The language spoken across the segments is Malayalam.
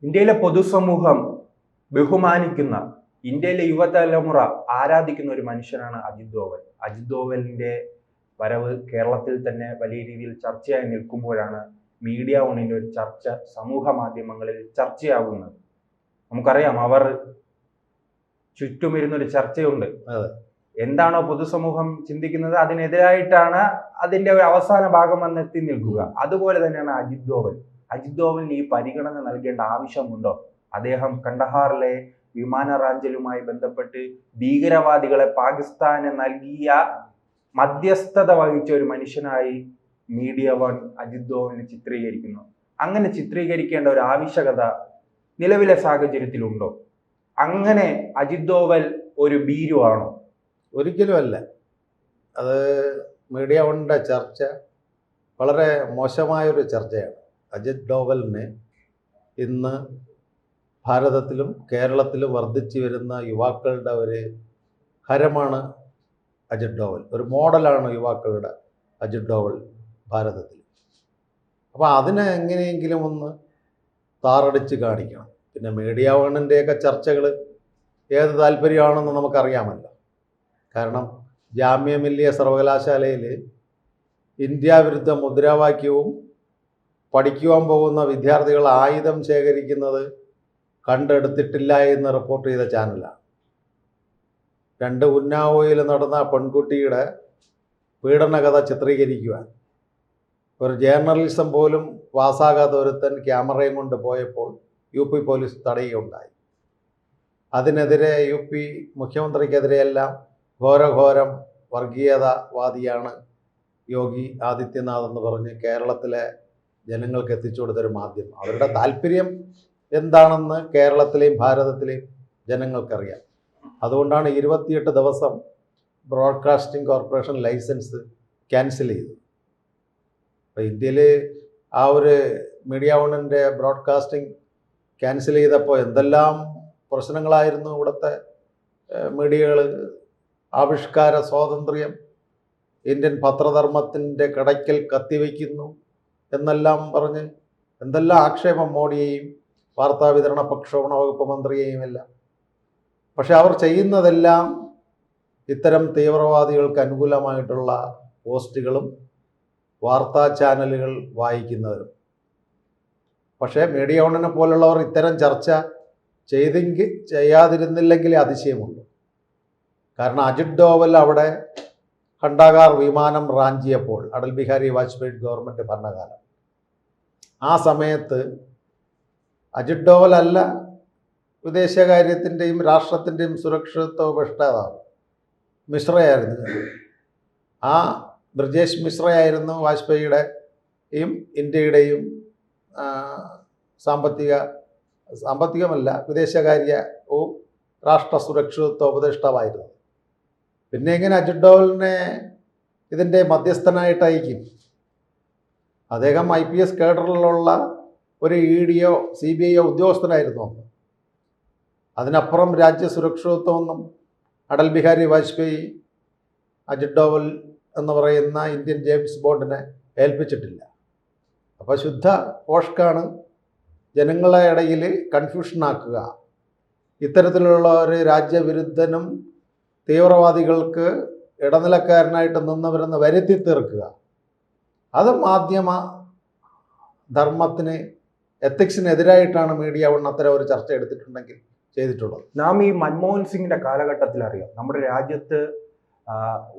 ഇന്ത്യയിലെ പൊതുസമൂഹം ബഹുമാനിക്കുന്ന, ഇന്ത്യയിലെ യുവതലമുറ ആരാധിക്കുന്ന ഒരു മനുഷ്യനാണ് അജിത് ഡോവൽ. അജിത് ഡോവലിന്റെ വരവ് കേരളത്തിൽ തന്നെ വലിയ രീതിയിൽ ചർച്ചയായി നിൽക്കുമ്പോഴാണ് മീഡിയ വണ്ണിന്റെ ഒരു ചർച്ച സമൂഹ മാധ്യമങ്ങളിൽ ചർച്ചയാകുന്നത്. നമുക്കറിയാം, അവർ ചുറ്റുമിരുന്നൊരു ചർച്ചയുണ്ട്. എന്താണോ പൊതുസമൂഹം ചിന്തിക്കുന്നത് അതിനെതിരായിട്ടാണ് അതിന്റെ ഒരു അവസാന ഭാഗം വന്ന് എത്തി നിൽക്കുക. അതുപോലെ തന്നെയാണ് അജിത് ഡോവൽ. അജിത് ഡോവലിന് ഈ പരിഗണന നൽകേണ്ട ആവശ്യമുണ്ടോ? അദ്ദേഹം കണ്ടഹാറിലെ വിമാനറാഞ്ചലുമായി ബന്ധപ്പെട്ട് ഭീകരവാദികളെ പാകിസ്ഥാന് നൽകിയ മധ്യസ്ഥത വഹിച്ച ഒരു മനുഷ്യനായി മീഡിയ വൺ അജിത് ഡോവലിനെ ചിത്രീകരിക്കുന്നു. അങ്ങനെ ചിത്രീകരിക്കേണ്ട ഒരു ആവശ്യകത നിലവിലെ സാഹചര്യത്തിലുണ്ടോ? അങ്ങനെ അജിത് ഡോവൽ ഒരു ഭീരു ആണോ? ഒരിക്കലുമല്ല. അത് മീഡിയ വണ്ണിൻ്റെ ചർച്ച വളരെ മോശമായൊരു ചർച്ചയാണ്. അജിത് ഡോവലിനെ ഇന്ന് ഭാരതത്തിലും കേരളത്തിലും വർദ്ധിച്ചു വരുന്ന യുവാക്കളുടെ ഒരു ഹരമാണ് അജിത് ഡോവൽ. ഒരു മോഡലാണ് യുവാക്കളുടെ അജിത് ഡോവൽ ഭാരതത്തിൽ. അപ്പോൾ അതിനെ എങ്ങനെയെങ്കിലും ഒന്ന് താറടിച്ച് കാണിക്കണം. പിന്നെ മീഡിയ വണ്ണിൻ്റെയൊക്കെ ചർച്ചകൾ ഏത് താല്പര്യമാണെന്ന് നമുക്കറിയാമല്ലോ. കാരണം ജാമ്യ മില്ലിയ സർവകലാശാലയിൽ ഇന്ത്യ വിരുദ്ധ മുദ്രാവാക്യവും പഠിക്കുവാൻ പോകുന്ന വിദ്യാർത്ഥികൾ ആയുധം ശേഖരിക്കുന്നത് കണ്ടെടുത്തിട്ടില്ല എന്ന് റിപ്പോർട്ട് ചെയ്ത ചാനലാണ്. 2 ഉന്നാവോയിൽ നടന്ന പെൺകുട്ടിയുടെ പീഡനകഥ ചിത്രീകരിക്കുവാൻ ഒരു ജേർണലിസം പോലും പാസ്സാകാത്ത ഒരുത്തൻ ക്യാമറയും കൊണ്ട് പോയപ്പോൾ UP പോലീസ് തടയുകയുണ്ടായി. അതിനെതിരെ UP മുഖ്യമന്ത്രിക്കെതിരെയെല്ലാം ഘോരഘോരം വർഗീയതാവാദിയാണ് യോഗി ആദിത്യനാഥ് എന്ന് പറഞ്ഞ് കേരളത്തിലെ ജനങ്ങൾക്ക് എത്തിച്ചു കൊടുത്തൊരു മാധ്യമം. അവരുടെ താല്പര്യം എന്താണെന്ന് കേരളത്തിലെയും ഭാരതത്തിലെയും ജനങ്ങൾക്കറിയാം. അതുകൊണ്ടാണ് 28 ദിവസം ബ്രോഡ്കാസ്റ്റിംഗ് കോർപ്പറേഷൻ ലൈസൻസ് ക്യാൻസൽ ചെയ്തത്. അപ്പോൾ ഇന്ത്യയിൽ ആ ഒരു മീഡിയ വണ്ണിൻ്റെ ബ്രോഡ്കാസ്റ്റിംഗ് ക്യാൻസൽ ചെയ്തപ്പോൾ എന്തെല്ലാം പ്രശ്നങ്ങളായിരുന്നു. ഇവിടുത്തെ മീഡിയകൾ ആവിഷ്കാര സ്വാതന്ത്ര്യം, ഇന്ത്യൻ പത്രധർമ്മത്തിൻ്റെ കടയ്ക്കൽ കത്തിവയ്ക്കുന്നു എന്നെല്ലാം പറഞ്ഞ് എന്തെല്ലാം ആക്ഷേപം മോഡിയെയും വാർത്താവിതരണ പ്രക്ഷേപണ വകുപ്പ് മന്ത്രിയെയും എല്ലാം. പക്ഷെ അവർ ചെയ്യുന്നതെല്ലാം ഇത്തരം തീവ്രവാദികൾക്ക് അനുകൂലമായിട്ടുള്ള പോസ്റ്റുകളും വാർത്താ ചാനലുകൾ വായിക്കുന്നവരും. പക്ഷേ മീഡിയ വണ്ണിനെ പോലുള്ളവർ ഇത്തരം ചർച്ച ചെയ്യാതിരുന്നില്ലെങ്കിൽ അതിശയമുള്ളൂ. കാരണം അജിത് ഡോവൽ അവിടെ ഖണ്ഡാകാർ വിമാനം റാഞ്ചിയപ്പോൾ, അടൽ ബിഹാരി വാജ്പേയി ഗവൺമെൻറ് ഭരണകാലം, ആ സമയത്ത് അജിത് ഡോവൽ അല്ല വിദേശകാര്യത്തിൻ്റെയും രാഷ്ട്രത്തിൻ്റെയും സുരക്ഷിതത്വ ഉപദേഷ്ടാവ് മിശ്രയായിരുന്നു. ആ ബ്രിജേഷ് മിശ്രയായിരുന്നു വാജ്പേയിയുടെയും ഇന്ത്യയുടെയും സാമ്പത്തികമല്ല വിദേശകാര്യവും രാഷ്ട്ര സുരക്ഷിതത്വ ഉപദേഷ്ടാവായിരുന്നു. പിന്നെ എങ്ങനെ അജിത് ഡോവലിനെ ഇതിൻ്റെ മധ്യസ്ഥനായിട്ട് അയക്കും? അദ്ദേഹം IPS കേഡറിലുള്ള ഒരു EDയോ CBIയോ ഉദ്യോഗസ്ഥനായിരുന്നു അന്ന്. അതിനപ്പുറം രാജ്യസുരക്ഷിതത്വമൊന്നും അടൽ ബിഹാരി വാജ്പേയി അജിത് ഡോവൽ എന്ന് പറയുന്ന ഇന്ത്യൻ ജെയിംസ് ബോണ്ടിനെ ഏൽപ്പിച്ചിട്ടില്ല. അപ്പോൾ ശുദ്ധ പോഷ്കാണ് ജനങ്ങളുടെ ഇടയിൽ കൺഫ്യൂഷനാക്കുക. ഇത്തരത്തിലുള്ള ഒരു രാജ്യവിരുദ്ധനും തീവ്രവാദികൾക്ക് ഇടനിലക്കാരനായിട്ട് നിന്നവരെന്ന് വരുത്തി തീർക്കുക. അത് മാധ്യമ ധർമ്മത്തിന്, എത്തിക്സിനെതിരായിട്ടാണ് മീഡിയ വൺ അത്തരം ഒരു ചർച്ച എടുത്തിട്ടുണ്ടെങ്കിൽ ചെയ്തിട്ടുള്ളത്. നാം ഈ മൻമോഹൻ സിംഗിന്റെ കാലഘട്ടത്തിൽ അറിയാം, നമ്മുടെ രാജ്യത്ത്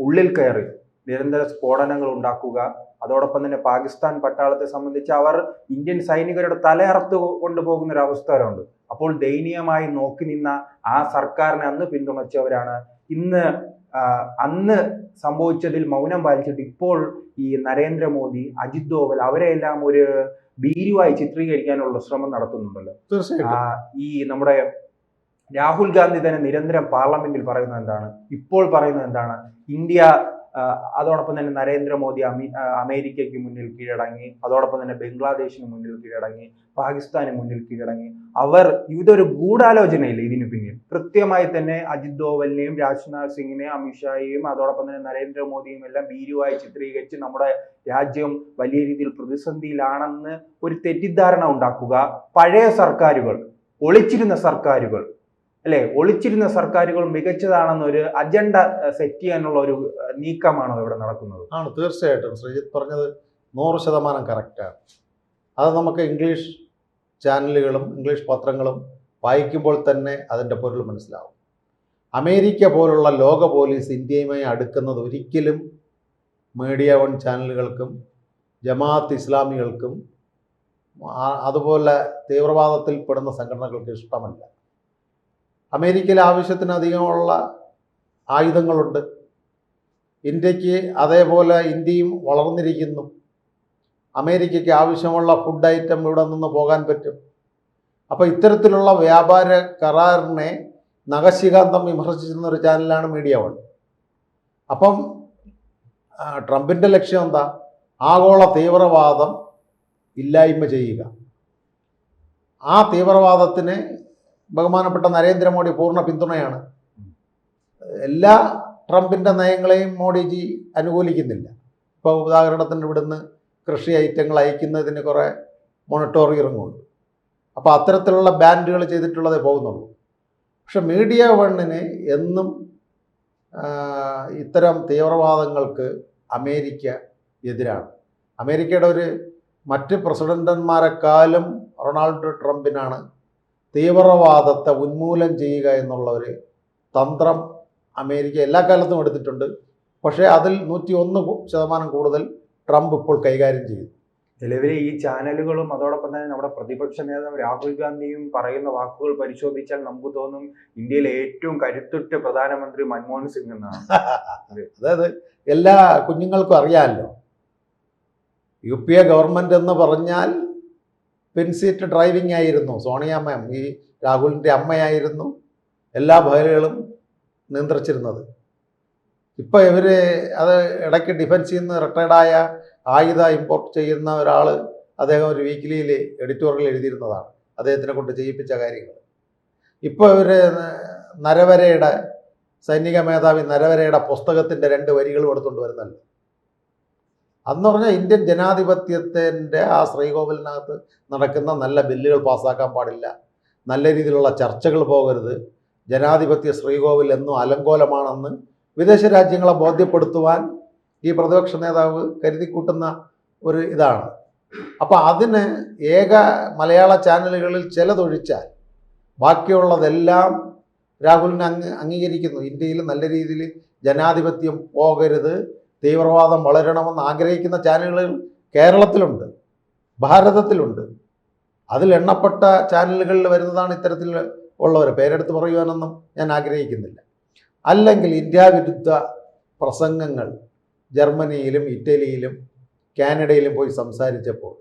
ഉള്ളിൽ കയറി നിരന്തര സ്ഫോടനങ്ങൾ ഉണ്ടാക്കുക, അതോടൊപ്പം തന്നെ പാകിസ്ഥാൻ പട്ടാളത്തെ സംബന്ധിച്ച് അവർ ഇന്ത്യൻ സൈനികരുടെ തലയറുത്ത് കൊണ്ടുപോകുന്ന ഒരു അവസ്ഥ വരെയുണ്ട്. അപ്പോൾ ദയനീയമായി നോക്കി നിന്ന ആ സർക്കാരിനെ അന്ന് പിന്തുണച്ചവരാണ് ഇന്ന് അന്ന് സംഭവിച്ചതിൽ മൗനം പാലിച്ചിട്ട് ഇപ്പോൾ ഈ നരേന്ദ്രമോദി, അജിത് ഡോവൽ അവരെല്ലാം ഒരു ഭീരുവായി ചിത്രീകരിക്കാനുള്ള ശ്രമം നടത്തുന്നുണ്ടല്ലോ. ഈ നമ്മുടെ രാഹുൽ ഗാന്ധി തന്നെ നിരന്തരം പാർലമെന്റിൽ പറയുന്നത് എന്താണ്? ഇപ്പോൾ പറയുന്നത് എന്താണ്? ഇന്ത്യ അതോടൊപ്പം തന്നെ നരേന്ദ്രമോദി അമേരിക്കയ്ക്ക് മുന്നിൽ കീഴടങ്ങി, അതോടൊപ്പം തന്നെ ബംഗ്ലാദേശിന് മുന്നിൽ കീഴടങ്ങി, പാകിസ്ഥാന് മുന്നിൽ കീഴടങ്ങി. ഇതൊരു ഗൂഢാലോചനയില്ല ഇതിനു പിന്നിൽ. കൃത്യമായി തന്നെ അജിത് ഡോവലിനെയും രാജ്നാഥ് സിംഗിനെയും അമിത്ഷായെയും അതോടൊപ്പം തന്നെ നരേന്ദ്രമോദിയും എല്ലാം ഭീരുവായി ചിത്രീകരിച്ച് നമ്മുടെ രാജ്യം വലിയ രീതിയിൽ പ്രതിസന്ധിയിലാണെന്ന് ഒരു തെറ്റിദ്ധാരണ ഉണ്ടാക്കുക. പഴയ സർക്കാരുകൾ, ഒളിച്ചിരുന്ന സർക്കാരുകൾ മികച്ചതാണെന്നൊരു അജണ്ട സെറ്റ് ചെയ്യാനുള്ള ഒരു നീക്കമാണോ ഇവിടെ നടക്കുന്നത്? ആണ്, തീർച്ചയായിട്ടും ശ്രീജിത്ത് പറഞ്ഞത് 100% കറക്റ്റാണ്. അത് നമുക്ക് ഇംഗ്ലീഷ് ചാനലുകളും ഇംഗ്ലീഷ് പത്രങ്ങളും വായിക്കുമ്പോൾ തന്നെ അതിൻ്റെ പൊരുൾ മനസ്സിലാവും. അമേരിക്ക പോലുള്ള ലോക പോലീസ് ഇന്ത്യയുമായി അടുക്കുന്നത് ഒരിക്കലും മീഡിയ വൺ ചാനലുകൾക്കും ജമാഅത്ത് ഇസ്ലാമികൾക്കും അതുപോലെ തീവ്രവാദത്തിൽ പെടുന്ന സംഘടനകൾക്ക് ഇഷ്ടമല്ല. അമേരിക്കയിൽ ആവശ്യത്തിനധികമുള്ള ആയുധങ്ങളുണ്ട്. ഇന്ത്യക്ക് അതേപോലെ ഇന്ത്യയും വളർന്നിരിക്കുന്നു. അമേരിക്കയ്ക്ക് ആവശ്യമുള്ള ഫുഡ് ഐറ്റം ഇവിടെ നിന്ന് പോകാൻ പറ്റും. അപ്പോൾ ഇത്തരത്തിലുള്ള വ്യാപാര കരാറിനെ നഖശികാന്തം വിമർശിച്ചിരുന്ന ഒരു ചാനലാണ് മീഡിയ വൺ. അപ്പം ട്രംപിൻ്റെ ലക്ഷ്യം എന്താ? ആഗോള തീവ്രവാദം ഇല്ലായ്മ ചെയ്യുക. ആ തീവ്രവാദത്തിന് ബഹുമാനപ്പെട്ട നരേന്ദ്രമോദി പൂർണ്ണ പിന്തുണയാണ്. എല്ലാ ട്രംപിൻ്റെ നയങ്ങളെയും മോഡിജി അനുകൂലിക്കുന്നില്ല. ഇപ്പോൾ ഉദാഹരണത്തിന് ഇവിടുന്ന് കൃഷി ഐറ്റങ്ങൾ അയക്കുന്നതിന് കുറേ മൊണിറ്റോറിയറുമുണ്ട്. അപ്പോൾ അത്തരത്തിലുള്ള ബാൻഡുകൾ ചെയ്തിട്ടുള്ളതേ പോകുന്നുള്ളൂ. പക്ഷെ മീഡിയ വണ്ണിന് എന്നും ഇത്തരം തീവ്രവാദങ്ങൾക്ക് അമേരിക്ക എതിരാണ്. അമേരിക്കയുടെ മറ്റ് പ്രസിഡന്റന്മാരെക്കാളും റൊണാൾഡ് ട്രംപിനാണ് തീവ്രവാദത്തെ ഉന്മൂലനം ചെയ്യുക എന്നുള്ള ഒരു തന്ത്രം അമേരിക്ക എല്ലാ കാലത്തും എടുത്തിട്ടുണ്ട്. പക്ഷേ അതിൽ 101% കൂടുതൽ ട്രംപ് ഇപ്പോൾ കൈകാര്യം ചെയ്യുന്നു. നിലവിലെ ഈ ചാനലുകളും അതോടൊപ്പം തന്നെ നമ്മുടെ പ്രതിപക്ഷ നേതാവ് രാഹുൽ ഗാന്ധിയും പറയുന്ന വാക്കുകൾ പരിശോധിച്ചാൽ നമുക്ക് തോന്നും ഇന്ത്യയിലെ ഏറ്റവും കരുത്തുറ്റ പ്രധാനമന്ത്രി മൻമോഹൻ സിംഗ് എന്നാണ്. അതായത് എല്ലാ കുഞ്ഞുങ്ങൾക്കും അറിയാമല്ലോ, UPA ഗവൺമെൻറ് എന്ന് പറഞ്ഞാൽ പിൻസീറ്റ് ഡ്രൈവിംഗ് ആയിരുന്നു. സോണിയ മാം, ഈ രാഹുലിൻ്റെ അമ്മയായിരുന്നു എല്ലാ ഫയലുകളും നിയന്ത്രിച്ചിരുന്നത്. ഇപ്പോൾ ഇവർ അത് ഇടയ്ക്ക് ഡിഫൻസിൽ നിന്ന് റിട്ടയർഡായ ആയുധ ഇമ്പോർട്ട് ചെയ്യുന്ന ഒരാൾ, അദ്ദേഹം ഒരു വീക്കിലിയിൽ എഡിറ്റോറിയൽ എഴുതിയിരുന്നതാണ് അദ്ദേഹത്തിനെ കൊണ്ട് ചെയ്യിപ്പിച്ച കാര്യങ്ങൾ. ഇപ്പോൾ ഇവർ നരവരയുടെ സൈനിക മേധാവി നരവരയുടെ പുസ്തകത്തിൻ്റെ 2 വരികളും എടുത്തുകൊണ്ട് വരുന്നല്ലോ. അന്ന് പറഞ്ഞാൽ ഇന്ത്യൻ ജനാധിപത്യത്തിൻ്റെ ആ ശ്രീകോവിലിനകത്ത് നടക്കുന്ന നല്ല ബില്ലുകൾ പാസ്സാക്കാൻ പാടില്ല, നല്ല രീതിയിലുള്ള ചർച്ചകൾ പോകരുത്, ജനാധിപത്യ ശ്രീകോവിൽ എന്നും അലങ്കോലമാണെന്ന് വിദേശ രാജ്യങ്ങളെ ബോധ്യപ്പെടുത്തുവാൻ ഈ പ്രതിപക്ഷ നേതാവ് കരുതിക്കൂട്ടുന്ന ഒരു ഇതാണ്. അപ്പോൾ അതിന് ഏക മലയാള ചാനലുകളിൽ ചിലതൊഴിച്ചാൽ ബാക്കിയുള്ളതെല്ലാം രാഹുലിനെ അംഗീകരിക്കുന്നു. ഇന്ത്യയിൽ നല്ല രീതിയിൽ ജനാധിപത്യം പോകരുത്, തീവ്രവാദം വളരണമെന്ന് ആഗ്രഹിക്കുന്ന ചാനലുകൾ കേരളത്തിലുണ്ട്, ഭാരതത്തിലുണ്ട്. അതിൽ എണ്ണപ്പെട്ട ചാനലുകളിൽ വരുന്നതാണ് ഇത്തരത്തിൽ ഉള്ളവർ. പേരെടുത്ത് പറയുവാനൊന്നും ഞാൻ ആഗ്രഹിക്കുന്നില്ല. അല്ലെങ്കിൽ ഇന്ത്യ വിരുദ്ധ പ്രസംഗങ്ങൾ ജർമ്മനിയിലും ഇറ്റലിയിലും കാനഡയിലും പോയി സംസാരിച്ചപ്പോൾ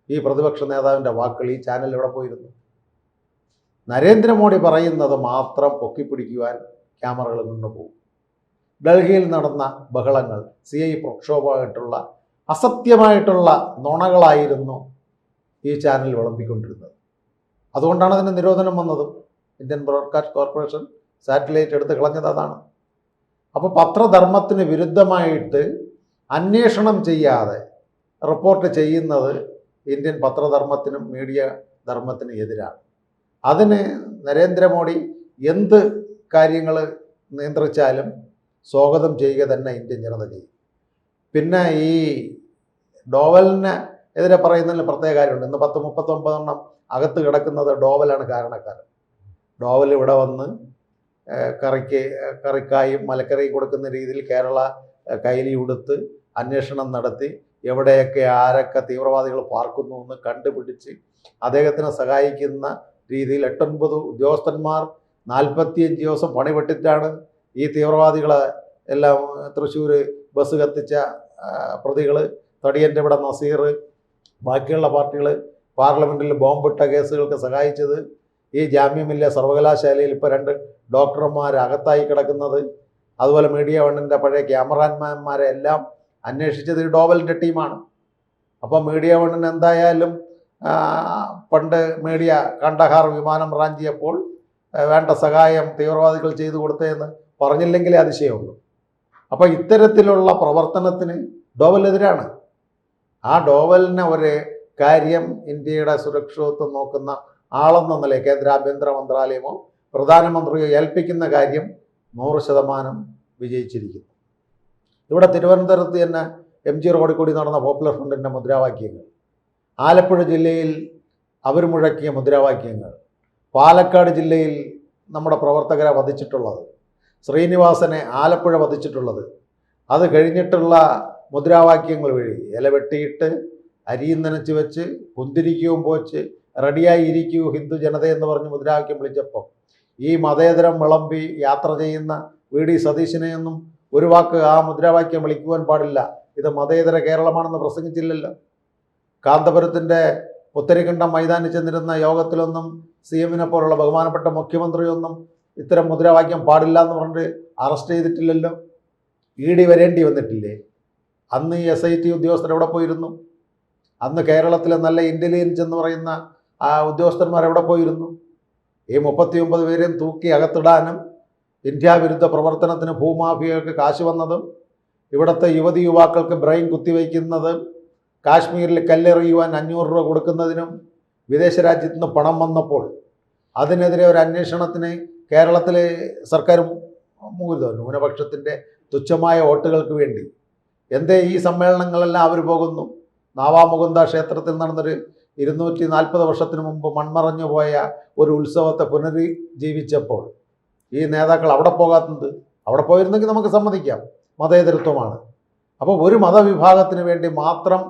ഈ പ്രതിപക്ഷ നേതാവിൻ്റെ വാക്കുകൾ ഈ ചാനൽ എവിടെ പോയിരുന്നു? നരേന്ദ്രമോദി പറയുന്നത് മാത്രം പൊക്കിപ്പിടിക്കുവാൻ ക്യാമറകൾ നിന്ന് പോകും. ഡൽഹിയിൽ നടന്ന ബഹളങ്ങൾ CI പ്രക്ഷോഭമായിട്ടുള്ള അസത്യമായിട്ടുള്ള നുണകളായിരുന്നു ഈ ചാനൽ വിളമ്പിക്കൊണ്ടിരുന്നത്. അതുകൊണ്ടാണ് അതിന് നിരോധനം വന്നതും. ഇന്ത്യൻ ബ്രോഡ്കാസ്റ്റ് കോർപ്പറേഷൻ സാറ്റലൈറ്റ് എടുത്ത് കളഞ്ഞത് അതാണ്. അപ്പോൾ പത്രധർമ്മത്തിന് വിരുദ്ധമായിട്ട് അന്വേഷണം ചെയ്യാതെ റിപ്പോർട്ട് ചെയ്യുന്നത് ഇന്ത്യൻ പത്രധർമ്മത്തിനും മീഡിയ ധർമ്മത്തിനും എതിരാണ്. അതിന് നരേന്ദ്രമോദി എന്ത് കാര്യങ്ങൾ നിയന്ത്രിച്ചാലും സ്വാഗതം ചെയ്യുക തന്നെ ഇന്ത്യൻ ജനത ചെയ്യും. പിന്നെ ഈ ഡോവലിന് എതിരെ പറയുന്നതിന് പ്രത്യേക കാര്യമുണ്ട്. ഇന്ന് 10-39 അകത്ത് കിടക്കുന്നത് ഡോവലാണ് കാരണക്കാരൻ. ഡോവൽ ഇവിടെ വന്ന് കറിക്കായും മലക്കറിയും കൊടുക്കുന്ന രീതിയിൽ കേരള കൈലി ഉടുത്ത് അന്വേഷണം നടത്തി എവിടെയൊക്കെ ആരൊക്കെ തീവ്രവാദികൾ പാർക്കുന്നു എന്ന് കണ്ടുപിടിച്ച് അദ്ദേഹത്തിനെ സഹായിക്കുന്ന രീതിയിൽ 8-9 ഉദ്യോഗസ്ഥന്മാർ 45 ദിവസം പണിപെട്ടിട്ടാണ് ഈ തീവ്രവാദികളെ എല്ലാം തൃശ്ശൂർ ബസ് കത്തിച്ച പ്രതികൾ, തടിയൻ്റെ ഇവിടെ നസീർ, ബാക്കിയുള്ള പാർട്ടികൾ പാർലമെൻറ്റിൽ ബോംബിട്ട കേസുകൾക്ക് സഹായിച്ചത്. ഈ ജാമ്യമില്ല സർവകലാശാലയിൽ ഇപ്പോൾ 2 ഡോക്ടർമാർ അകത്തായി കിടക്കുന്നത് അതുപോലെ മീഡിയ വണ്ണിൻ്റെ പഴയ ക്യാമറാമാന്മാരെ എല്ലാം അന്വേഷിച്ചത് ഈ ഡോവലിൻ്റെ ടീമാണ്. അപ്പോൾ മീഡിയ വണ്ണിന് എന്തായാലും പണ്ട് മീഡിയ കണ്ടഹാർ വിമാനം റാഞ്ചിയപ്പോൾ വേണ്ട സഹായം തീവ്രവാദികൾ ചെയ്തു കൊടുത്തതെന്ന് പറഞ്ഞില്ലെങ്കിലേ അതിശയമുള്ളൂ. അപ്പോൾ ഇത്തരത്തിലുള്ള പ്രവർത്തനത്തിന് ഡോവലെതിരാണ്. ആ ഡോവലിനെ ഒരു കാര്യം ഇന്ത്യയുടെ സുരക്ഷിതത്വം നോക്കുന്ന ആളെന്ന നിലയിൽ കേന്ദ്ര ആഭ്യന്തര മന്ത്രാലയമോ പ്രധാനമന്ത്രിയോ ഏൽപ്പിക്കുന്ന കാര്യം 100% വിജയിച്ചിരിക്കുന്നു. ഇവിടെ തിരുവനന്തപുരത്ത് തന്നെ MG റോഡിൽ കൂടി നടന്ന പോപ്പുലർ ഫ്രണ്ടിൻ്റെ മുദ്രാവാക്യങ്ങൾ, ആലപ്പുഴ ജില്ലയിൽ അവർ മുഴക്കിയ മുദ്രാവാക്യങ്ങൾ, പാലക്കാട് ജില്ലയിൽ നമ്മുടെ പ്രവർത്തകരെ വധിച്ചിട്ടുള്ളത്, ശ്രീനിവാസനെ ആലപ്പുഴ വധിച്ചിട്ടുള്ളത്, അത് കഴിഞ്ഞിട്ടുള്ള മുദ്രാവാക്യങ്ങൾ വഴി ഇല വെട്ടിയിട്ട് അരിയും നനച്ച് വെച്ച് കുന്തിരിക്കവും പോച്ച് റെഡിയായി ഇരിക്കൂ ഹിന്ദു ജനതയെന്ന് പറഞ്ഞ് മുദ്രാവാക്യം വിളിച്ചപ്പോൾ ഈ മതേതരം വിളമ്പി യാത്ര ചെയ്യുന്ന VD സതീശനെയൊന്നും ഒരു വാക്ക് ആ മുദ്രാവാക്യം വിളിക്കുവാൻ പാടില്ല, ഇത് മതേതര കേരളമാണെന്ന് പ്രസംഗിച്ചില്ലല്ലോ. കാന്തപുരത്തിൻ്റെ പുത്തരിക്കണ്ടം മൈതാനിൽ ചെന്നിരുന്ന യോഗത്തിലൊന്നും CM-നെ പോലുള്ള ബഹുമാനപ്പെട്ട മുഖ്യമന്ത്രിയൊന്നും ഇത്തരം മുദ്രാവാക്യം പാടില്ല എന്ന് പറഞ്ഞിട്ട് അറസ്റ്റ് ചെയ്തിട്ടില്ലല്ലോ. ED വരേണ്ടി വന്നിട്ടില്ലേ? അന്ന് ഈ SIT ഉദ്യോഗസ്ഥരെവിടെ പോയിരുന്നു? അന്ന് കേരളത്തിലെ നല്ല ഇൻ്റലിജൻസ് എന്ന് പറയുന്ന ഉദ്യോഗസ്ഥന്മാരെവിടെ പോയിരുന്നു? ഈ 39 പേരെയും തൂക്കി അകത്തിടാനും ഇന്ത്യ വിരുദ്ധ പ്രവർത്തനത്തിന് ഭൂമാഫിയകൾക്ക് കാശ് വന്നതും ഇവിടുത്തെ യുവതി യുവാക്കൾക്ക് ബ്രെയിൻ കുത്തിവയ്ക്കുന്നതും കാശ്മീരിൽ കല്ലെറിയുവാൻ 500 രൂപ കൊടുക്കുന്നതിനും വിദേശ രാജ്യത്ത് നിന്ന് പണം വന്നപ്പോൾ അതിനെതിരെ ഒരു അന്വേഷണത്തിന് കേരളത്തിലെ സർക്കാർ ന്യൂനപക്ഷത്തിൻ്റെ തുച്ഛമായ വോട്ടുകൾക്ക് വേണ്ടി എന്തേ ഈ സമ്മേളനങ്ങളെല്ലാം അവർ പോകുന്നു? നാവാമുകുന്ദ ക്ഷേത്രത്തിൽ നടന്നൊരു 240 വർഷത്തിന് മുമ്പ് മൺമറഞ്ഞു പോയ ഒരു ഉത്സവത്തെ പുനരുജ്ജീവിച്ചപ്പോൾ ഈ നേതാക്കൾ അവിടെ പോകാത്തത്? അവിടെ പോയിരുന്നെങ്കിൽ നമുക്ക് സമ്മതിക്കാം, മതേതരത്വമാണ്. അപ്പോൾ ഒരു മതവിഭാഗത്തിന് വേണ്ടി മാത്രം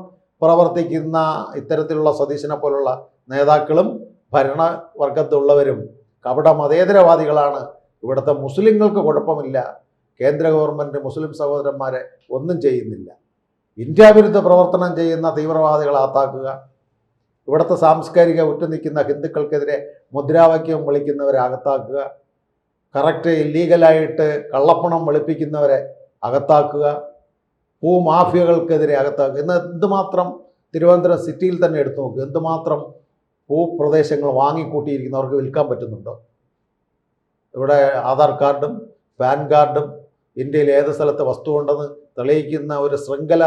പ്രവർത്തിക്കുന്ന ഇത്തരത്തിലുള്ള സതീശനെ പോലുള്ള നേതാക്കളും ഭരണവർഗത്തുള്ളവരും കപട മതേതരവാദികളാണ്. ഇവിടുത്തെ മുസ്ലിങ്ങൾക്ക് കുഴപ്പമില്ല, കേന്ദ്ര ഗവൺമെൻറ് മുസ്ലിം സഹോദരന്മാരെ ഒന്നും ചെയ്യുന്നില്ല. ഇന്ത്യ വിരുദ്ധ പ്രവർത്തനം ചെയ്യുന്ന തീവ്രവാദികളെ അകത്താക്കുക, ഇവിടുത്തെ സാംസ്കാരിക ഉറ്റുനിൽക്കുന്ന ഹിന്ദുക്കൾക്കെതിരെ മുദ്രാവാക്യം വിളിക്കുന്നവരെ അകത്താക്കുക, കറക്റ്റ് ഇല്ലീഗലായിട്ട് കള്ളപ്പണം വെളുപ്പിക്കുന്നവരെ അകത്താക്കുക, ഭൂമാഫിയകൾക്കെതിരെ അകത്താക്കുക. ഇന്ന് എന്തുമാത്രം തിരുവനന്തപുരം സിറ്റിയിൽ തന്നെ എടുത്തു നോക്കുക, എന്തുമാത്രം ഭൂപ്രദേശങ്ങൾ വാങ്ങിക്കൂട്ടിയിരിക്കുന്നവർക്ക് വിൽക്കാൻ പറ്റുന്നുണ്ടോ? ഇവിടെ ആധാർ കാർഡും പാൻ കാർഡും ഇന്ത്യയിൽ ഏത് സ്ഥലത്ത് വസ്തുവുണ്ടെന്ന് തെളിയിക്കുന്ന ഒരു ശൃംഖല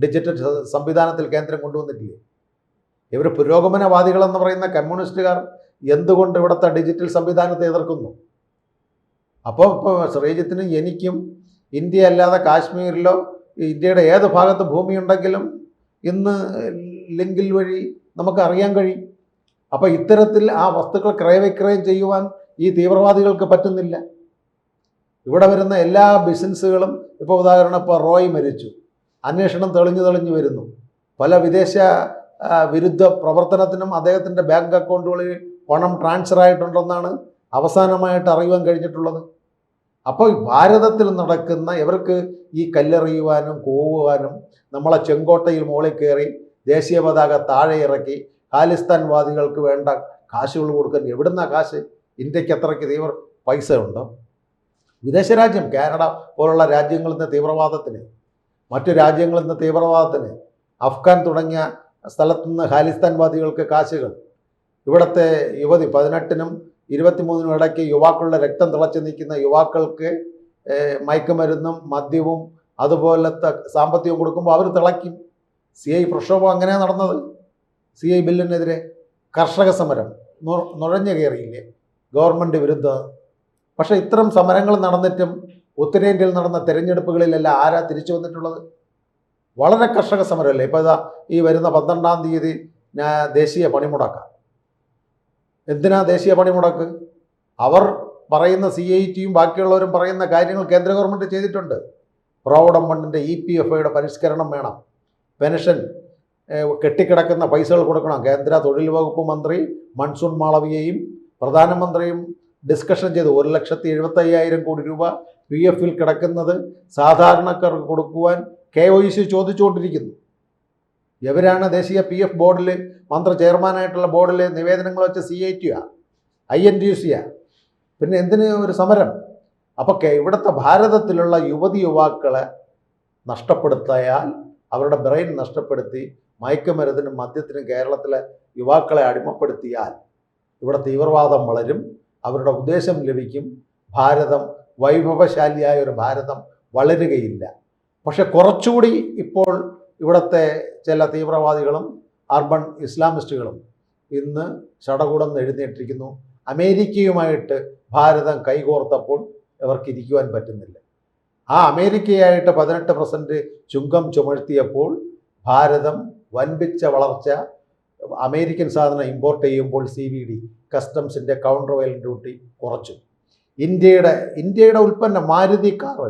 ഡിജിറ്റൽ സംവിധാനത്തിൽ കേന്ദ്രം കൊണ്ടുവന്നിട്ടില്ലേ? ഇവർ പുരോഗമനവാദികളെന്ന് പറയുന്ന കമ്മ്യൂണിസ്റ്റുകാർ എന്തുകൊണ്ട് ഇവിടുത്തെ ഡിജിറ്റൽ സംവിധാനത്തെ എതിർക്കുന്നു? അപ്പോൾ ശ്രീജിത്തിനും എനിക്കും ഇന്ത്യ അല്ലാതെ കാശ്മീരിലോ ഇന്ത്യയുടെ ഏത് ഭാഗത്ത് ഭൂമിയുണ്ടെങ്കിലും ഇന്ന് ലിങ്കിൽ വഴി നമുക്ക് അറിയാൻ കഴിയും. അപ്പോൾ ഇത്തരത്തിൽ ആ വസ്തുക്കൾ ക്രയവിക്രയം ചെയ്യുവാൻ ഈ തീവ്രവാദികൾക്ക് പറ്റുന്നില്ല. ഇവിടെ വരുന്ന എല്ലാ ബിസിനസ്സുകളും, ഇപ്പോൾ ഉദാഹരണം ഇപ്പോൾ റോയ് മരിച്ചു, അന്വേഷണം തെളിഞ്ഞു വരുന്നു. പല വിദേശ വിരുദ്ധ പ്രവർത്തനത്തിനും അദ്ദേഹത്തിൻ്റെ ബാങ്ക് അക്കൗണ്ടുകളിൽ പണം ട്രാൻസ്ഫർ ആയിട്ടുണ്ടെന്നാണ് അവസാനമായിട്ട് അറിയുവാൻ കഴിഞ്ഞിട്ടുള്ളത്. അപ്പോൾ ഭാരതത്തിൽ നടക്കുന്ന ഇവർക്ക് ഈ കല്ലെറിയുവാനും കോവുവാനും നമ്മളെ ചെങ്കോട്ടയിൽ മുകളിൽ കയറി ദേശീയ പതാക താഴെ ഇറക്കി ഖാലിസ്ഥാൻവാദികൾക്ക് വേണ്ട കാശുകൾ കൊടുക്കാൻ എവിടുന്ന കാശ്? ഇന്ത്യക്ക് അത്രയ്ക്ക് പൈസ ഉണ്ടോ? വിദേശ രാജ്യം കാനഡ പോലുള്ള രാജ്യങ്ങളിൽ നിന്ന് തീവ്രവാദത്തിന്, മറ്റു രാജ്യങ്ങളിൽ നിന്ന് തീവ്രവാദത്തിന്, അഫ്ഗാൻ തുടങ്ങിയ സ്ഥലത്തുനിന്ന് ഖാലിസ്ഥാൻവാദികൾക്ക് കാശുകൾ. ഇവിടുത്തെ യുവതി 18-നും 23-നും ഇടയ്ക്ക് യുവാക്കളുടെ രക്തം തിളച്ച് നിൽക്കുന്ന യുവാക്കൾക്ക് മയക്കുമരുന്നും മദ്യവും അതുപോലത്തെ സാമ്പത്തികവും കൊടുക്കുമ്പോൾ അവർ തിളയ്ക്കും. CI പ്രക്ഷോഭം അങ്ങനെയാണ് നടന്നത്. CI ബില്ലിനെതിരെ കർഷക സമരം നുഴഞ്ഞു കയറിയില്ലേ ഗവൺമെൻറ് വിരുദ്ധം. പക്ഷേ ഇത്തരം സമരങ്ങൾ നടന്നിട്ടും ഉത്തരേന്ത്യയിൽ നടന്ന തെരഞ്ഞെടുപ്പുകളിലെല്ലാം ആരാ തിരിച്ചു വന്നിട്ടുള്ളത്? വളരെ കർഷക സമരമല്ലേ. ഇപ്പോൾ ഇതാ ഈ വരുന്ന 12-ാം തീയതി ദേശീയ പണിമുടക്കാം. എന്തിനാ ദേശീയ പണിമുടക്ക്? അവർ പറയുന്ന CITയും ബാക്കിയുള്ളവരും പറയുന്ന കാര്യങ്ങൾ കേന്ദ്ര ഗവൺമെൻറ് ചെയ്തിട്ടുണ്ട്. പ്രോവിഡന്റ് ഫണ്ടിൻ്റെ EPFIയുടെ പരിഷ്കരണം വേണം, പെൻഷൻ കെട്ടിക്കിടക്കുന്ന പൈസകൾ കൊടുക്കണം. കേന്ദ്ര തൊഴിൽ വകുപ്പ് മന്ത്രി മൻസൂൺ മാളവിയയും പ്രധാനമന്ത്രിയും ഡിസ്കഷൻ ചെയ്തു 1,75,000 കോടി രൂപ PFൽ കിടക്കുന്നത് സാധാരണക്കാർക്ക് കൊടുക്കുവാൻ KOIC ചോദിച്ചുകൊണ്ടിരിക്കുന്നു. ഇവരാണ് ദേശീയ PF ബോർഡിൽ മന്ത്രി ചെയർമാനായിട്ടുള്ള ബോർഡിൽ നിവേദനങ്ങൾ വെച്ച CITയാണ്, INTUCയാണ്. പിന്നെ എന്തിന് ഒരു സമരം? അപ്പോൾ ഇവിടുത്തെ ഭാരതത്തിലുള്ള യുവാക്കളെ നഷ്ടപ്പെടുത്തിയാൽ, അവരുടെ ബ്രെയിൻ നഷ്ടപ്പെടുത്തി മയക്കുമരുന്നിനും മദ്യത്തിനും കേരളത്തിലെ യുവാക്കളെ അടിമപ്പെടുത്തിയാൽ ഇവിടെ തീവ്രവാദം വളരും, അവരുടെ ഉദ്ദേശം ലഭിക്കും, ഭാരതം വൈഭവശാലിയായ ഒരു ഭാരതം വളരുകയില്ല. പക്ഷെ കുറച്ചുകൂടി ഇപ്പോൾ ഇവിടുത്തെ ചില തീവ്രവാദികളും അർബൻ ഇസ്ലാമിസ്റ്റുകളും ഇന്ന് ചടകുടം എഴുന്നേറ്റിരിക്കുന്നു. അമേരിക്കയുമായിട്ട് ഭാരതം കൈകോർത്തപ്പോൾ അവർക്ക് ഇരിക്കുവാൻ പറ്റുന്നില്ല. ആ അമേരിക്കയായിട്ട് 18% ചുങ്കം ചുമഴ്ത്തിയപ്പോൾ ഭാരതം വൻപിച്ച വളർച്ച, അമേരിക്കൻ സാധനം ഇമ്പോർട്ട് ചെയ്യുമ്പോൾ CVD കസ്റ്റംസിൻ്റെ കൗണ്ടർ വയലൻ്റ് ഡ്യൂട്ടി കുറച്ചു. ഇന്ത്യയുടെ ഉൽപ്പന്നം മാരുതി കാറ്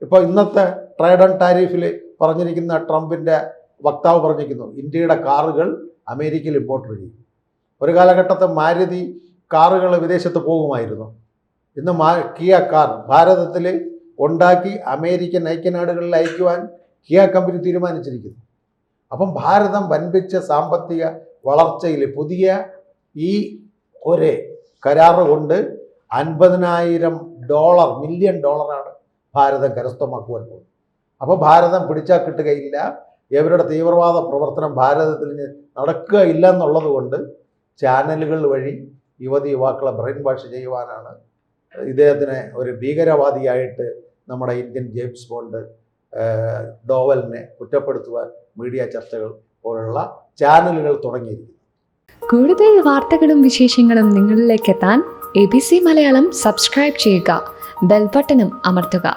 ഇപ്പോൾ ഇന്നത്തെ ട്രേഡ് ആൻഡ് ടാരിഫിൽ പറഞ്ഞിരിക്കുന്ന ട്രംപിൻ്റെ വക്താവ് പറഞ്ഞിരിക്കുന്നു, ഇന്ത്യയുടെ കാറുകൾ അമേരിക്കയിൽ ഇമ്പോർട്ട് ചെയ്യും. ഒരു കാലഘട്ടത്തിൽ മാരുതി കാറുകൾ വിദേശത്ത് പോകുമായിരുന്നു. ഇന്ന് കിയ കാർ ഭാരതത്തിൽ ഉണ്ടാക്കി അമേരിക്കൻ ഐക്യനാടുകളിൽ അയക്കുവാൻ കിയ കമ്പനി തീരുമാനിച്ചിരിക്കുന്നു. അപ്പം ഭാരതം വൻപിച്ച സാമ്പത്തിക വളർച്ചയിൽ പുതിയ ഈ ഒരു കരാറ് കൊണ്ട് $50,000 മില്യൺ ഭാരതം കരസ്ഥമാക്കുവാൻ പോകുന്നത്. അപ്പോൾ ഭാരതം പിടിച്ചാൽ കിട്ടുകയില്ല. ഇവരുടെ തീവ്രവാദ പ്രവർത്തനം ഭാരതത്തിൽ നടക്കുകയില്ല എന്നുള്ളത് കൊണ്ട് ചാനലുകൾ വഴി യുവാക്കളെ ബ്രെയിൻ വാഷ് ചെയ്യുവാനാണ് ഇദ്ദേഹത്തിനെ ഒരു ഭീകരവാദിയായിട്ട് നമ്മുടെ ഇന്ത്യൻ ജെയിംസ് ബോണ്ട് ഡോവലിനെ കുറ്റപ്പെടുത്തുവാൻ മീഡിയ ചർച്ചകൾ പോലുള്ള ചാനലുകൾ തുടങ്ങിയിരിക്കുന്നു. കൂടുതൽ വാർത്തകളും വിശേഷങ്ങളും നിങ്ങളിലേക്ക് എത്താൻ ABC മലയാളം സബ്സ്ക്രൈബ് ചെയ്യുക, ബെൽ ബട്ടണും അമർത്തുക.